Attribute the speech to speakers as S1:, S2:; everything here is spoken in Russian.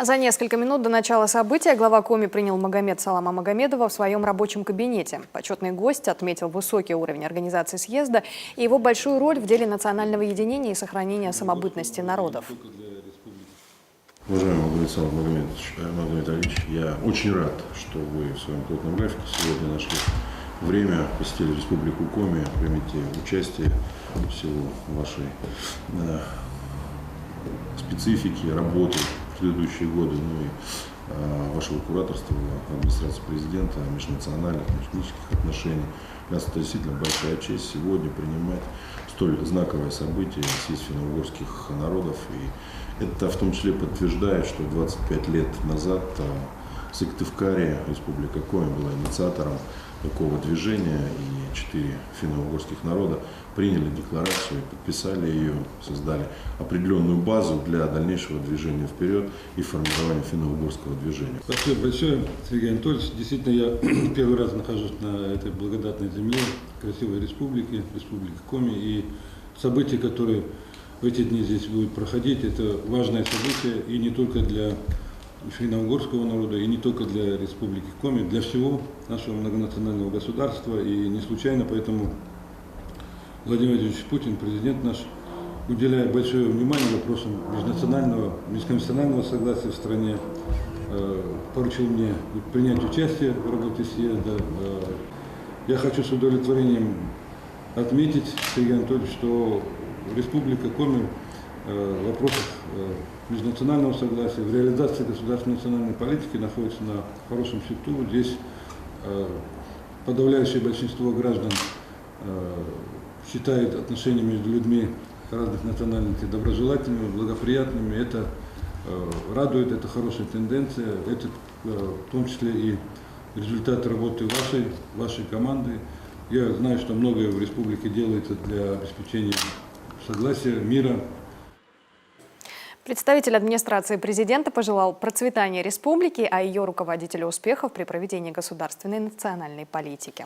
S1: За несколько минут до начала события глава Коми принял Магомед Салама Магомедова в своем рабочем кабинете. Почетный гость отметил высокий уровень организации съезда и его большую роль в деле национального единения и сохранения самобытности народов.
S2: Уважаемый Магомед Салам Магомед Алиевич, я очень рад, что вы в своем плотном графике сегодня нашли время, посетили Республику Коми, примите участие в силу вашей специфики, работы в предыдущие годы, ну и вашего кураторства, администрации президента, межнациональных, межэтнических отношений. Для нас это действительно большая честь сегодня принимать столь знаковое событие съезд финно-угорских народов. И это в том числе подтверждает, что 25 лет назад Сыктывкария, Республика Коми, была инициатором такого движения, и 4 финно-угорских народа приняли декларацию, подписали ее, создали определенную базу для дальнейшего движения вперед и формирования финно-угорского движения.
S3: Спасибо большое, Сергей Анатольевич. Действительно, я первый раз нахожусь на этой благодатной земле, красивой республике, Республике Коми, и события, которые в эти дни здесь будут проходить, это важное событие и не только для финно-угорского народа, и не только для Республики Коми, для всего нашего многонационального государства. И не случайно поэтому Владимир Владимирович Путин, президент наш, уделяя большое внимание вопросам межконфессионального согласия в стране, поручил мне принять участие в работе съезда. Я хочу с удовлетворением отметить, Сергей Анатольевич, что Республика Коми в вопросах межнационального согласия, в реализации государственной национальной политики находится на хорошем счету. Здесь подавляющее большинство граждан считает отношения между людьми разных национальностей доброжелательными, благоприятными. Это радует, это хорошая тенденция, это в том числе и результат работы вашей команды. Я знаю, что многое в республике делается для обеспечения согласия, мира.
S1: Представитель администрации президента пожелал процветания республики, а ее руководителю успехов при проведении государственной и национальной политики.